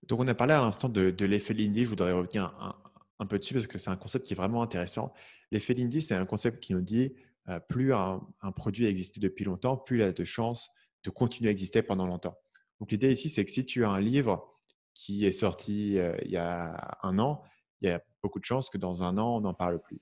Donc, on a parlé à l'instant de l'effet Lindy. Je voudrais revenir un peu dessus parce que c'est un concept qui est vraiment intéressant. L'effet Lindy, c'est un concept qui nous dit plus un produit a existé depuis longtemps, plus il a de chances de continuer à exister pendant longtemps. Donc, l'idée ici, c'est que si tu as un livre qui est sorti il y a un an, il y a beaucoup de chances que dans un an, on n'en parle plus.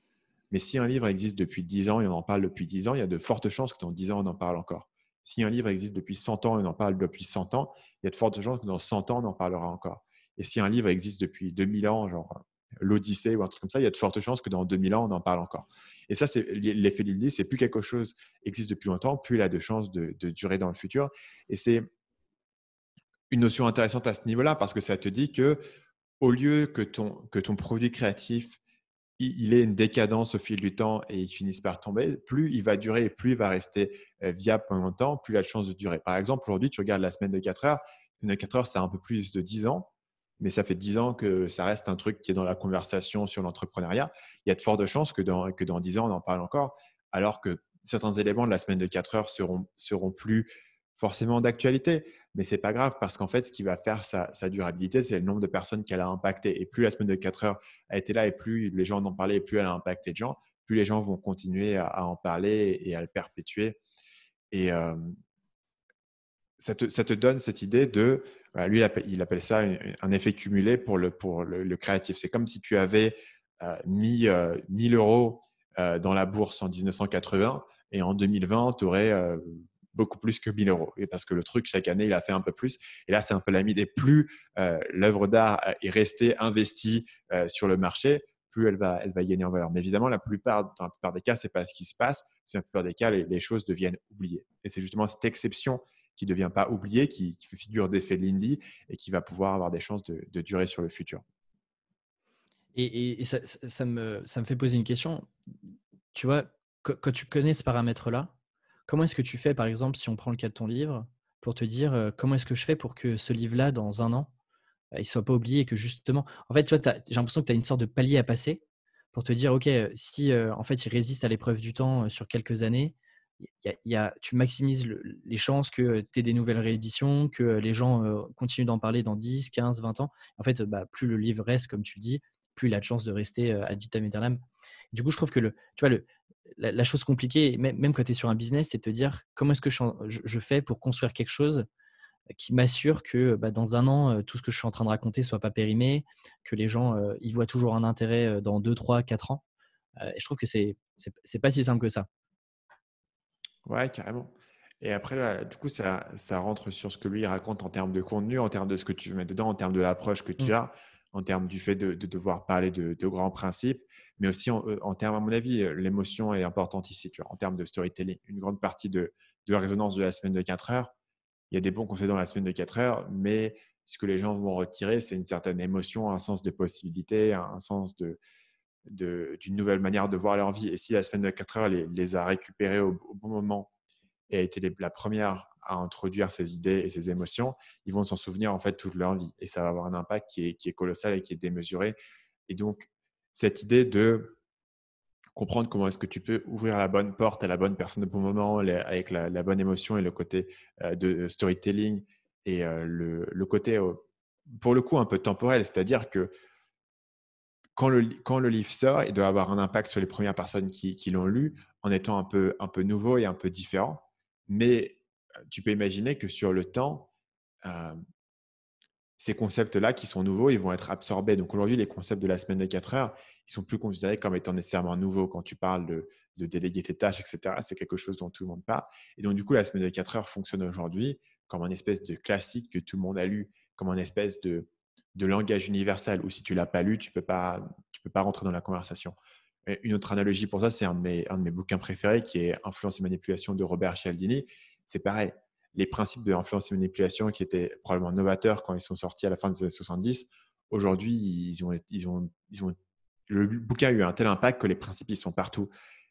Mais si un livre existe depuis 10 ans et on en parle depuis 10 ans, il y a de fortes chances que dans 10 ans, on en parle encore. Si un livre existe depuis 100 ans et on en parle depuis 100 ans, il y a de fortes chances que dans 100 ans, on en parlera encore. Et si un livre existe depuis 2000 ans, genre l'Odyssée ou un truc comme ça, il y a de fortes chances que dans 2000 ans, on en parle encore. Et ça, c'est l'effet Lilly, c'est plus quelque chose existe depuis longtemps, plus il a de chances de durer dans le futur. Et c'est une notion intéressante à ce niveau-là parce que ça te dit que au lieu que ton produit créatif il ait une décadence au fil du temps et il finisse par tomber, plus il va durer et plus il va rester viable pendant longtemps, plus il a de chances de durer. Par exemple, aujourd'hui, tu regardes la semaine de 4 heures. Une de 4 heures, c'est un peu plus de 10 ans, mais ça fait 10 ans que ça reste un truc qui est dans la conversation sur l'entrepreneuriat. Il y a de fortes chances que dans 10 ans, on en parle encore, alors que certains éléments de la semaine de 4 heures seront plus forcément d'actualité. Mais ce n'est pas grave parce qu'en fait, ce qui va faire sa durabilité, c'est le nombre de personnes qu'elle a impacté. Et plus la semaine de 4 heures a été là et plus les gens en ont parlé et plus elle a impacté de gens, plus les gens vont continuer à en parler et à le perpétuer. Et ça te donne cette idée de, voilà, lui, il appelle ça un effet cumulé pour le créatif. C'est comme si tu avais mis 1000 euros dans la bourse en 1980 et en 2020, tu aurais beaucoup plus que 1000 euros. Et parce que le truc, chaque année, il a fait un peu plus. Et là, c'est un peu la idée. Plus l'œuvre d'art est restée investie sur le marché, plus elle va gagner en valeur. Mais évidemment, dans la plupart des cas, ce n'est pas ce qui se passe. Dans la plupart des cas, les choses deviennent oubliées. Et c'est justement cette exception qui ne devient pas oublié, qui fait figure d'effet Lindy et qui va pouvoir avoir des chances de durer sur le futur. Et ça me fait poser une question. Tu vois, quand tu connais ce paramètre-là, comment est-ce que tu fais, par exemple, si on prend le cas de ton livre, pour te dire, comment est-ce que je fais pour que ce livre-là, dans un an, il soit pas oublié et que justement en fait, tu vois, j'ai l'impression que tu as une sorte de palier à passer pour te dire: «OK, si, en fait, il résiste à l'épreuve du temps, sur quelques années», tu maximises les chances que, tu aies des nouvelles rééditions, que, les gens, continuent d'en parler dans 10, 15, 20 ans. En fait, bah, plus le livre reste, comme tu le dis, plus il a de chances de rester, ad vitam aeternam. Du coup, je trouve que tu vois, la chose compliquée, même quand tu es sur un business, c'est de te dire: «Comment est-ce que je fais pour construire quelque chose qui m'assure que, bah, dans un an, tout ce que je suis en train de raconter soit pas périmé, que les gens, y voient toujours un intérêt, dans 2, 3, 4 ans». Et je trouve que c'est pas si simple que ça. Ouais, carrément. Et après, là, du coup, ça rentre sur ce que lui il raconte en termes de contenu, en termes de ce que tu veux mettre dedans, en termes de l'approche que tu Mmh. as, en termes du fait de devoir parler de grands principes, mais aussi en termes, à mon avis, l'émotion est importante ici, tu vois, en termes de storytelling. Une grande partie de la résonance de la semaine de 4 heures, il y a des bons conseils dans la semaine de 4 heures, mais ce que les gens vont retirer, c'est une certaine émotion, un sens de possibilité, un sens d'une nouvelle manière de voir leur vie. Et si la semaine de 4 heures les a récupérés au bon moment et a été la première à introduire ces idées et ces émotions, ils vont s'en souvenir en fait toute leur vie. Et ça va avoir un impact qui est colossal et qui est démesuré. Et donc, cette idée de comprendre comment est-ce que tu peux ouvrir la bonne porte à la bonne personne au bon moment, avec la bonne émotion et le côté de storytelling et le côté, pour le coup, un peu temporel. C'est-à-dire que quand le livre sort, il doit avoir un impact sur les premières personnes qui l'ont lu en étant un peu nouveau et un peu différent. Mais tu peux imaginer que sur le temps, euh, ces concepts-là qui sont nouveaux, ils vont être absorbés. Donc aujourd'hui, les concepts de la semaine de 4 heures, ils sont plus considérés comme étant nécessairement nouveaux. Quand tu parles de déléguer tes tâches, etc., c'est quelque chose dont tout le monde parle. Et donc, du coup, la semaine de 4 heures fonctionne aujourd'hui comme un espèce de classique que tout le monde a lu, comme un espèce de langage universel, où si tu l'as pas lu, tu peux pas rentrer dans la conversation. Et une autre analogie pour ça, c'est un de mes bouquins préférés qui est Influence et manipulation de Robert Cialdini. C'est pareil, les principes de l'influence et manipulation qui étaient probablement novateurs quand ils sont sortis à la fin des années 70, aujourd'hui, le bouquin a eu un tel impact que les principes, ils sont partout.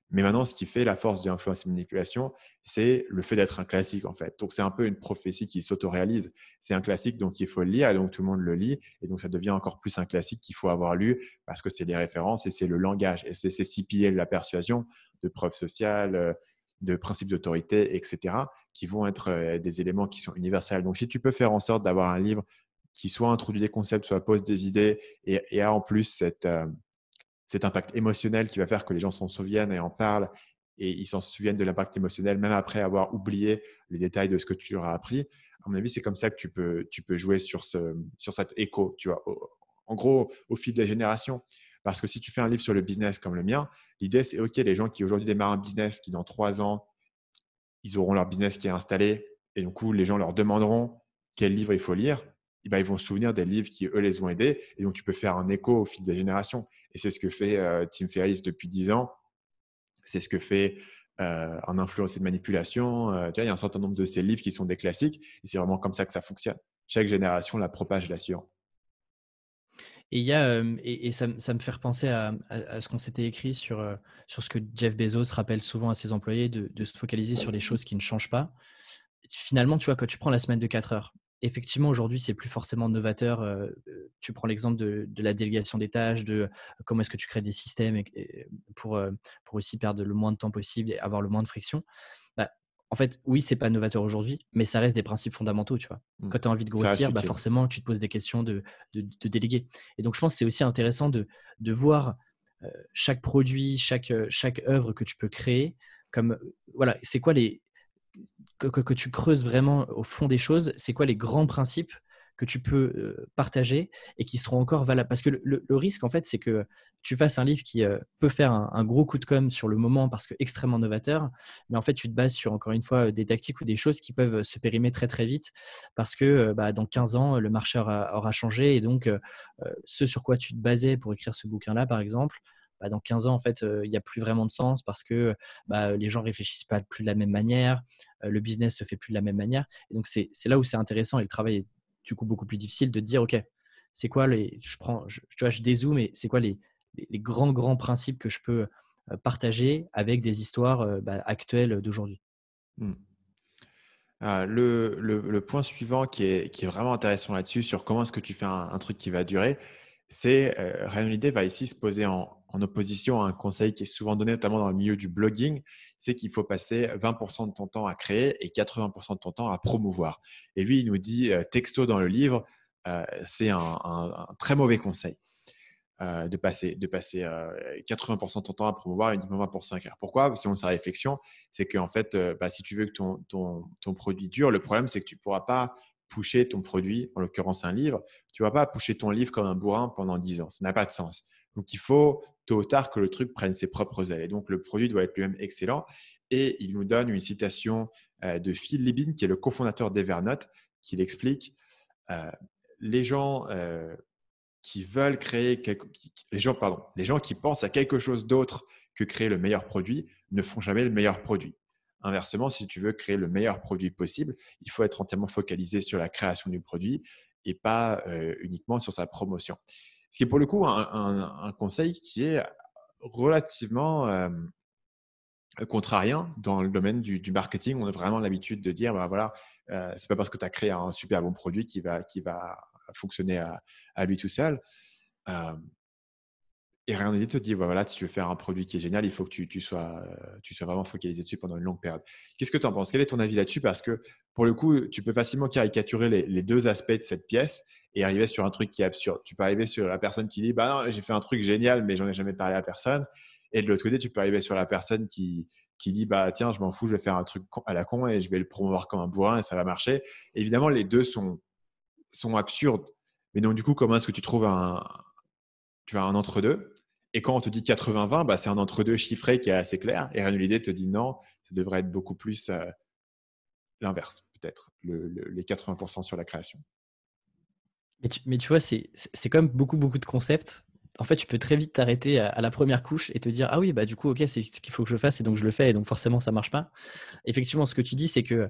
Mais maintenant, ce qui fait la force de l'influence et manipulation, c'est le fait d'être un classique, en fait. Donc, c'est un peu une prophétie qui s'autoréalise. C'est un classique, donc il faut le lire, et donc tout le monde le lit. Et donc, ça devient encore plus un classique qu'il faut avoir lu parce que c'est des références et c'est le langage. Et c'est ces 6 piliers de la persuasion, de preuve sociale, de principes d'autorité, etc., qui vont être des éléments qui sont universels. Donc, si tu peux faire en sorte d'avoir un livre qui soit introduit des concepts, soit pose des idées et a en plus cet impact émotionnel qui va faire que les gens s'en souviennent et en parlent et ils s'en souviennent de l'impact émotionnel même après avoir oublié les détails de ce que tu leur as appris. À mon avis, c'est comme ça que tu peux jouer sur cet écho, tu vois, en gros, au fil des générations. Parce que si tu fais un livre sur le business comme le mien, l'idée, c'est OK, les gens qui aujourd'hui démarrent un business, qui dans 3 ans, ils auront leur business qui est installé et du coup, les gens leur demanderont quel livre il faut lire. Et ben, ils vont se souvenir des livres qui, eux, les ont aidés. Et donc, tu peux faire un écho au fil des générations. Et c'est ce que fait Tim Ferriss depuis 10 ans. C'est ce que fait un influenceur de manipulation. Tu vois, il y a un certain nombre de ces livres qui sont des classiques. Et c'est vraiment comme ça que ça fonctionne. Chaque génération la propage la suivante. Et il y a, et ça me fait repenser à ce qu'on s'était écrit sur ce que Jeff Bezos rappelle souvent à ses employés de se focaliser sur les choses qui ne changent pas. Finalement, tu vois, quand tu prends la semaine de 4 heures, effectivement, aujourd'hui, c'est plus forcément novateur. Tu prends l'exemple de la délégation des tâches, de comment est-ce que tu crées des systèmes pour aussi perdre le moins de temps possible et avoir le moins de friction. Bah, en fait, oui, c'est pas novateur aujourd'hui, mais ça reste des principes fondamentaux, tu vois. Mm. Quand tu as envie de Ça reste grossir, bah utile. forcément, tu te poses des questions de déléguer. Et donc, je pense que c'est aussi intéressant de voir chaque produit, chaque œuvre que tu peux créer comme, voilà, c'est quoi que tu creuses vraiment au fond des choses, c'est quoi les grands principes que tu peux partager et qui seront encore valables. Parce que le risque, en fait, c'est que tu fasses un livre qui peut faire un gros coup de com sur le moment parce que extrêmement novateur, mais en fait, tu te bases sur, encore une fois, des tactiques ou des choses qui peuvent se périmer très, très vite parce que bah, dans 15 ans, le marché aura changé et donc ce sur quoi tu te basais pour écrire ce bouquin-là, par exemple, bah, dans 15 ans, en fait, il n'y a plus vraiment de sens parce que bah, les gens réfléchissent pas plus de la même manière, le business se fait plus de la même manière. Et donc, c'est là où c'est intéressant et le travail est du coup beaucoup plus difficile de dire, OK, c'est quoi tu vois, je dézoome et c'est quoi les grands principes que je peux partager avec des histoires bah, actuelles d'aujourd'hui. Mm. Le point suivant qui est vraiment intéressant là-dessus, sur comment est-ce que tu fais un truc qui va durer, c'est Ryan Holiday va ici se poser en opposition à un conseil qui est souvent donné, notamment dans le milieu du blogging, c'est qu'il faut passer 20% de ton temps à créer et 80% de ton temps à promouvoir. Et lui, il nous dit texto dans le livre, c'est un très mauvais conseil de passer 80% de ton temps à promouvoir et uniquement 20% à écrire. Pourquoi? Selon sa réflexion, c'est qu'en fait, bah, si tu veux que ton produit dure, le problème, c'est que tu ne pourras pas pusher ton produit, en l'occurrence un livre, tu ne vas pas pusher ton livre comme un bourrin pendant 10 ans. Ça n'a pas de sens. Donc, il faut tôt ou tard que le truc prenne ses propres ailes. Et donc, le produit doit être lui-même excellent. Et il nous donne une citation de Phil Libin, qui est le cofondateur d'Evernote, qui l'explique. Euh, les gens qui veulent créer les gens qui pensent à quelque chose d'autre que créer le meilleur produit ne font jamais le meilleur produit. Inversement, si tu veux créer le meilleur produit possible, il faut être entièrement focalisé sur la création du produit et pas uniquement sur sa promotion. Ce qui est pour le coup un conseil qui est relativement contrarien dans le domaine du marketing. On a vraiment l'habitude de dire, bah, voilà, c'est pas parce que tu as créé un super bon produit qui va fonctionner à lui tout seul. Euh, et rien ne te dit, voilà, si tu veux faire un produit qui est génial, il faut que tu sois vraiment focalisé dessus pendant une longue période. Qu'est-ce que tu en penses? Quel est ton avis là-dessus? Parce que pour le coup, tu peux facilement caricaturer les deux aspects de cette pièce et arriver sur un truc qui est absurde. Tu peux arriver sur la personne qui dit, bah non, j'ai fait un truc génial, mais j'en ai jamais parlé à personne. Et de l'autre côté, tu peux arriver sur la personne qui dit, bah tiens, je m'en fous, je vais faire un truc à la con et je vais le promouvoir comme un bourrin et ça va marcher. Évidemment, les deux sont absurdes. Mais donc, du coup, comment est-ce que tu as un entre-deux? Et quand on te dit 80-20, bah, c'est un entre-deux chiffré qui est assez clair. Et Renulidé te dit non, ça devrait être beaucoup plus l'inverse, peut-être, les 80% sur la création. Mais tu vois, c'est quand même beaucoup de concepts. En fait, tu peux très vite t'arrêter à la première couche et te dire, ah oui, bah du coup, ok, c'est ce qu'il faut que je fasse et donc je le fais et donc forcément ça marche pas. Effectivement, ce que tu dis, c'est que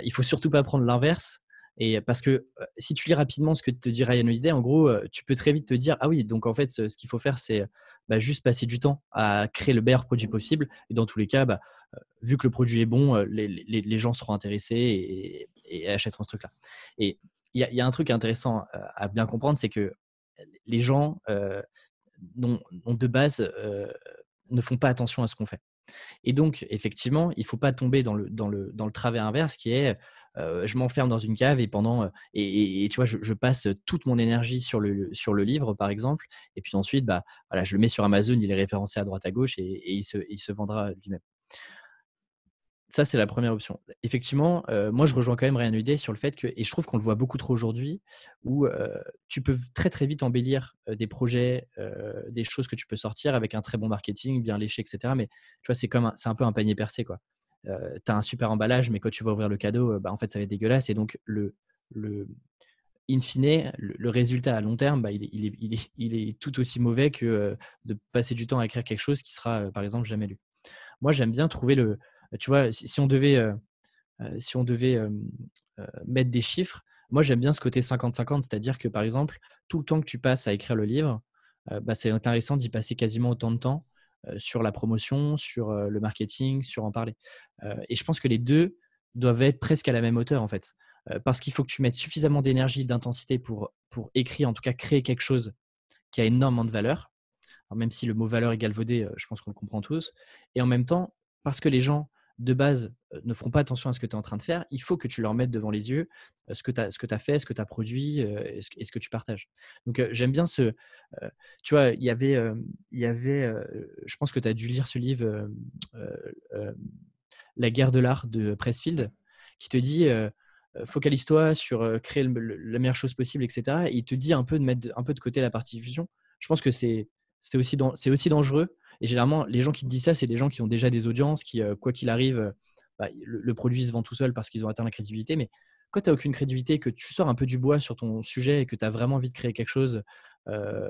il faut surtout pas prendre l'inverse. Et parce que si tu lis rapidement ce que te dit Ryan Holiday, en gros, tu peux très vite te dire, ah oui, donc en fait, ce qu'il faut faire, c'est bah, juste passer du temps à créer le meilleur produit possible. Et dans tous les cas, bah, vu que le produit est bon, les gens seront intéressés et achèteront ce truc-là. Et il y a un truc intéressant à bien comprendre, c'est que les gens de base ne font pas attention à ce qu'on fait. Et donc, effectivement, il ne faut pas tomber dans le travers inverse qui est je m'enferme dans une cave et et tu vois, je passe toute mon énergie sur le livre, par exemple. Et puis ensuite, bah, voilà, je le mets sur Amazon, il est référencé à droite à gauche et il se vendra lui-même. Ça, c'est la première option. Effectivement, moi, je rejoins quand même Ryan Holiday sur le fait que et je trouve qu'on le voit beaucoup trop aujourd'hui, où, tu peux très, très vite embellir, des projets, des choses que tu peux sortir avec un très bon marketing, bien léché et cetera. Mais tu vois, c'est un peu un panier percé, quoi. Tu as un super emballage, mais quand tu vas ouvrir le cadeau, bah, en fait, ça va être dégueulasse et donc le in fine, le résultat à long terme, bah, il est tout aussi mauvais que, de passer du temps à écrire quelque chose qui sera, par exemple, jamais lu. Moi, j'aime bien trouver tu vois, si on devait, mettre des chiffres, moi, j'aime bien ce côté 50-50, c'est-à-dire que, par exemple, tout le temps que tu passes à écrire le livre, bah, c'est intéressant d'y passer quasiment autant de temps, sur la promotion, sur, le marketing, sur en parler. Et je pense que les 2 doivent être presque à la même hauteur, en fait. Parce qu'il faut que tu mettes suffisamment d'énergie, d'intensité pour écrire, en tout cas créer quelque chose qui a énormément de valeur. Alors même si le mot valeur est galvaudé, je pense qu'on le comprend tous. Et en même temps, parce que les gens, de base, ne feront pas attention à ce que tu es en train de faire, il faut que tu leur mettes devant les yeux, ce que tu as fait, ce que tu as produit, et ce que tu partages. Donc, j'aime bien tu vois, il y avait, je pense que tu as dû lire ce livre, La guerre de l'art de Ouais. Pressfield, qui te dit, «Focalise-toi sur, créer la meilleure chose possible» et cetera. Et il te dit un peu de mettre un peu de côté la partie diffusion. Je pense que c'est aussi dangereux et généralement, les gens qui te disent ça, c'est des gens qui ont déjà des audiences, qui, quoi qu'il arrive, bah, le produit se vend tout seul parce qu'ils ont atteint la crédibilité. Mais quand tu as aucune crédibilité, que tu sors un peu du bois sur ton sujet et que tu as vraiment envie de créer quelque chose,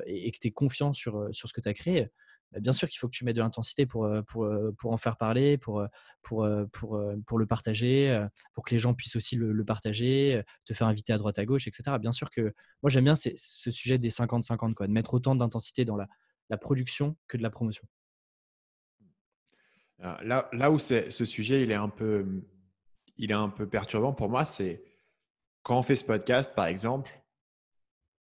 et que tu es confiant sur ce que tu as créé, bah, bien sûr qu'il faut que tu mettes de l'intensité pour en faire parler, pour le partager, pour que les gens puissent aussi le partager, te faire inviter à droite à gauche et cetera. Bien sûr que moi j'aime bien ce sujet des 50-50 quoi, de mettre autant d'intensité dans la production que de la promotion. Là où ce sujet il est un peu perturbant pour moi, c'est quand on fait ce podcast, par exemple,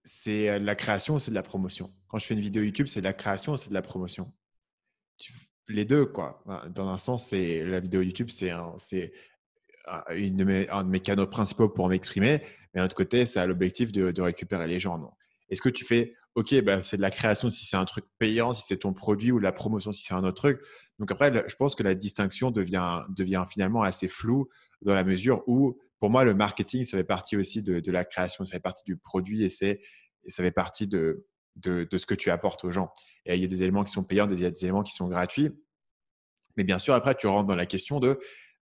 c'est de la création ou c'est de la promotion. Quand je fais une vidéo YouTube, c'est de la création ou c'est de la promotion. Tu- Les deux, quoi. Dans un sens, c'est la vidéo YouTube, c'est un de mes canaux principaux pour m'exprimer. Mais d'un autre côté, ça a l'objectif de récupérer les gens. Non. Est-ce que tu fais, OK, bah, c'est de la création si c'est un truc payant, si c'est ton produit, ou de la promotion si c'est un autre truc. Donc après, je pense que la distinction devient finalement assez floue dans la mesure où, pour moi, le marketing, ça fait partie aussi de la création, ça fait partie du produit et ça fait partie de ce que tu apportes aux gens. Et il y a des éléments qui sont payants, il y a des éléments qui sont gratuits. Mais bien sûr, après, tu rentres dans la question de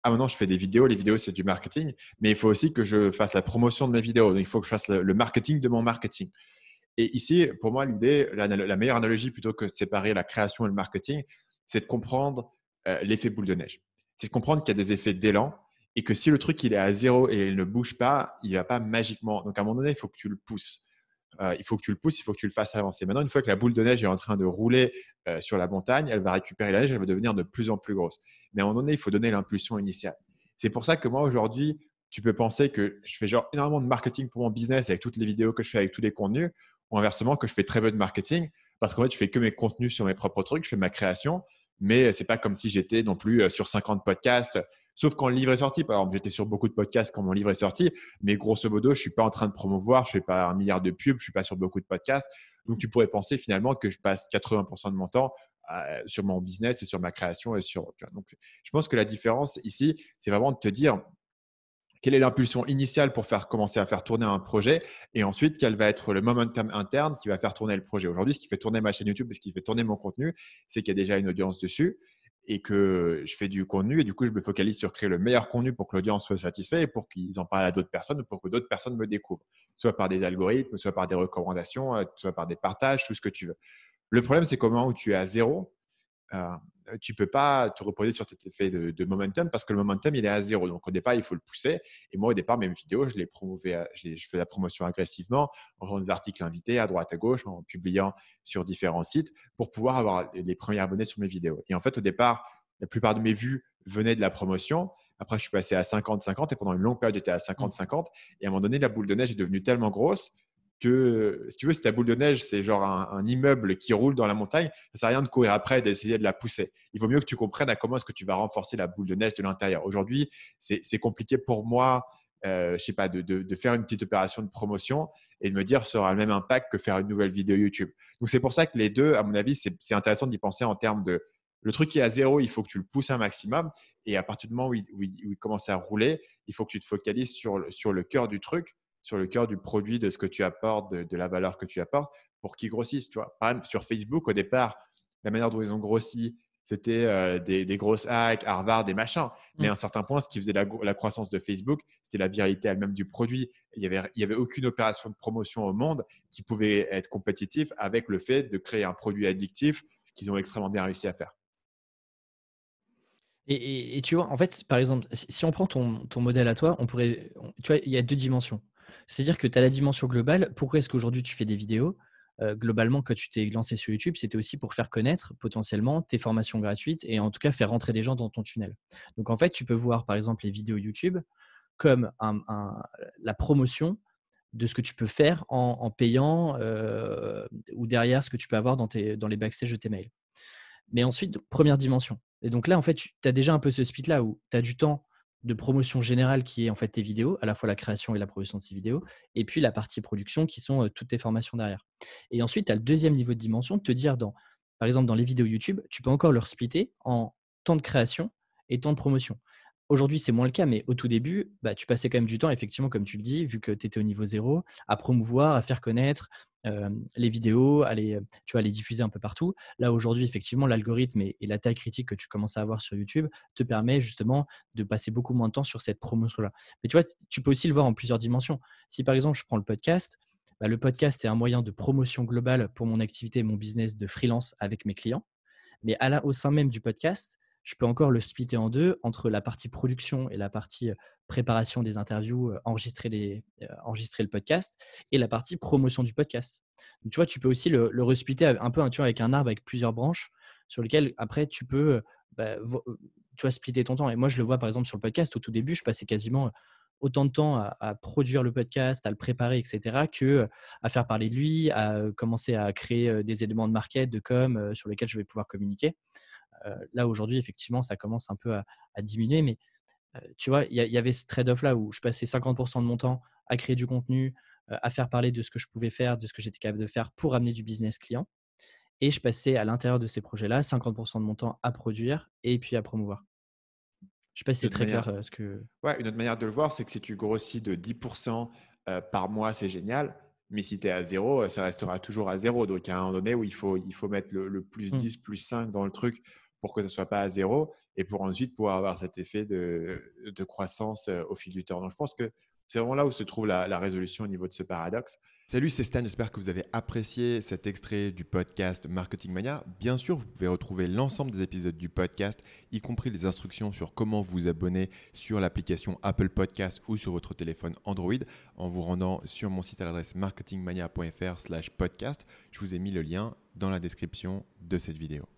ah, maintenant, je fais des vidéos. Les vidéos, c'est du marketing. Mais il faut aussi que je fasse la promotion de mes vidéos. Donc, il faut que je fasse le marketing de mon marketing. Et ici, pour moi, l'idée, la meilleure analogie, plutôt que de séparer la création et le marketing, c'est de comprendre l'effet boule de neige. C'est de comprendre qu'il y a des effets d'élan et que si le truc il est à zéro et il ne bouge pas, il ne va pas magiquement. Donc, à un moment donné, il faut que tu le pousses. Il faut que tu le pousses, il faut que tu le fasses avancer. Maintenant, une fois que la boule de neige est en train de rouler sur la montagne, elle va récupérer la neige, elle va devenir de plus en plus grosse. Mais à un moment donné, il faut donner l'impulsion initiale. C'est pour ça que moi, aujourd'hui, tu peux penser que je fais genre énormément de marketing pour mon business avec toutes les vidéos que je fais, avec tous les contenus, ou inversement, que je fais très peu de marketing parce qu'en fait, je fais que mes contenus sur mes propres trucs, je fais ma création, mais c'est pas comme si j'étais non plus sur 50 podcasts, sauf quand le livre est sorti. Par exemple, j'étais sur beaucoup de podcasts quand mon livre est sorti, mais grosso modo, je suis pas en train de promouvoir, je fais pas un milliard de pubs, je suis pas sur beaucoup de podcasts. Donc, tu pourrais penser finalement que je passe 80% de mon temps sur mon business et sur ma création Donc, je pense que la différence ici, c'est vraiment de te dire quelle est l'impulsion initiale pour faire commencer à faire tourner un projet et ensuite quel va être le momentum interne qui va faire tourner le projet. Aujourd'hui, ce qui fait tourner ma chaîne YouTube et ce qui fait tourner mon contenu, c'est qu'il y a déjà une audience dessus et que je fais du contenu et du coup, je me focalise sur créer le meilleur contenu pour que l'audience soit satisfaite et pour qu'ils en parlent à d'autres personnes ou pour que d'autres personnes me découvrent, soit par des algorithmes, soit par des recommandations, soit par des partages, tout ce que tu veux. Le problème, c'est qu'au moment où tu es à zéro, euh, tu ne peux pas te reposer sur cet effet de momentum parce que le momentum, il est à zéro. Donc, au départ, il faut le pousser. Et moi, au départ, mes vidéos, je les promouvais, je fais la promotion agressivement en faisant des articles invités à droite, à gauche, en publiant sur différents sites pour pouvoir avoir les premiers abonnés sur mes vidéos. Et en fait, au départ, la plupart de mes vues venaient de la promotion. Après, je suis passé à 50-50 et pendant une longue période, j'étais à Mmh. 50-50. Et à un moment donné, la boule de neige est devenue tellement grosse que, si tu veux, si ta boule de neige, c'est genre un immeuble qui roule dans la montagne, ça sert à rien de courir après et d'essayer de la pousser. Il vaut mieux que tu comprennes à comment est-ce que tu vas renforcer la boule de neige de l'intérieur. Aujourd'hui, c'est compliqué pour moi, je sais pas, de faire une petite opération de promotion et de me dire ça aura le même impact que faire une nouvelle vidéo YouTube. Donc, c'est pour ça que les deux, à mon avis, c'est intéressant d'y penser en termes de le truc qui est à zéro, il faut que tu le pousses un maximum. Et à partir du moment où il commence à rouler, il faut que tu te focalises sur le cœur du truc, sur le cœur du produit, de ce que tu apportes, de la valeur que tu apportes pour qu'il grossisse. Tu vois. Par exemple, sur Facebook, au départ, la manière dont ils ont grossi, c'était des grosses hacks, Harvard, des machins. Mais Mmh. à un certain point, ce qui faisait la croissance de Facebook, c'était la viralité elle-même du produit. Il y avait aucune opération de promotion au monde qui pouvait être compétitive avec le fait de créer un produit addictif, ce qu'ils ont extrêmement bien réussi à faire. Et tu vois, en fait, par exemple, si on prend ton modèle à toi, tu vois, il y a 2 dimensions. C'est-à-dire que tu as la dimension globale. Pourquoi est-ce qu'aujourd'hui tu fais des vidéos? Globalement, quand tu t'es lancé sur YouTube, c'était aussi pour faire connaître potentiellement tes formations gratuites et en tout cas faire rentrer des gens dans ton tunnel. Donc en fait, tu peux voir par exemple les vidéos YouTube comme la promotion de ce que tu peux faire en payant, ou derrière ce que tu peux avoir dans les backstage de tes mails. Mais ensuite, première dimension. Et donc là, en fait, tu as déjà un peu ce split-là où tu as du temps de promotion générale qui est en fait tes vidéos, à la fois la création et la promotion de ces vidéos, et puis la partie production qui sont toutes tes formations derrière. Et ensuite, tu as le deuxième niveau de dimension de te dire, par exemple, dans les vidéos YouTube, tu peux encore leur splitter en temps de création et temps de promotion. Aujourd'hui, c'est moins le cas, mais au tout début, bah, tu passais quand même du temps, effectivement, comme tu le dis, vu que tu étais au niveau zéro, à promouvoir, à faire connaître les vidéos, tu vois, à les diffuser un peu partout. Là, aujourd'hui, effectivement, l'algorithme et la taille critique que tu commences à avoir sur YouTube te permet justement de passer beaucoup moins de temps sur cette promotion-là. Mais tu vois, tu peux aussi le voir en plusieurs dimensions. Si par exemple, je prends le podcast, bah, le podcast est un moyen de promotion globale pour mon activité et mon business de freelance avec mes clients. Mais au sein même du podcast, je peux encore le splitter en deux entre la partie production et la partie préparation des interviews, enregistrer le podcast et la partie promotion du podcast. Donc, tu vois, tu peux aussi le resplitter un peu, tu vois, avec un arbre avec plusieurs branches sur lesquelles après tu peux bah, tu vois, splitter ton temps. Et moi, je le vois par exemple sur le podcast. Au tout début, je passais quasiment autant de temps à produire le podcast, à le préparer, etc., que à faire parler de lui, à commencer à créer des éléments de market, de com sur lesquels je vais pouvoir communiquer. Là, aujourd'hui, effectivement, ça commence un peu à diminuer, mais tu vois, il y avait ce trade-off-là où je passais 50% de mon temps à créer du contenu, à faire parler de ce que je pouvais faire, de ce que j'étais capable de faire pour amener du business client. Et je passais à l'intérieur de ces projets-là 50% de mon temps à produire et puis à promouvoir. Je sais pas si Une c'est autre très clair manière, ce que. ouais, une autre manière de le voir, c'est que si tu grossis de 10% par mois, c'est génial. Mais si tu es à zéro, ça restera toujours à zéro. Donc, à un moment donné où il faut mettre le plus Hmm. 10, plus 5 dans le truc pour que ça ne soit pas à zéro et pour ensuite pouvoir avoir cet effet de croissance au fil du temps. Donc, je pense que c'est vraiment là où se trouve la résolution au niveau de ce paradoxe. Salut, c'est Stan, j'espère que vous avez apprécié cet extrait du podcast Marketing Mania. Bien sûr, vous pouvez retrouver l'ensemble des épisodes du podcast, y compris les instructions sur comment vous abonner sur l'application Apple Podcast ou sur votre téléphone Android en vous rendant sur mon site à l'adresse marketingmania.fr/podcast. Je vous ai mis le lien dans la description de cette vidéo.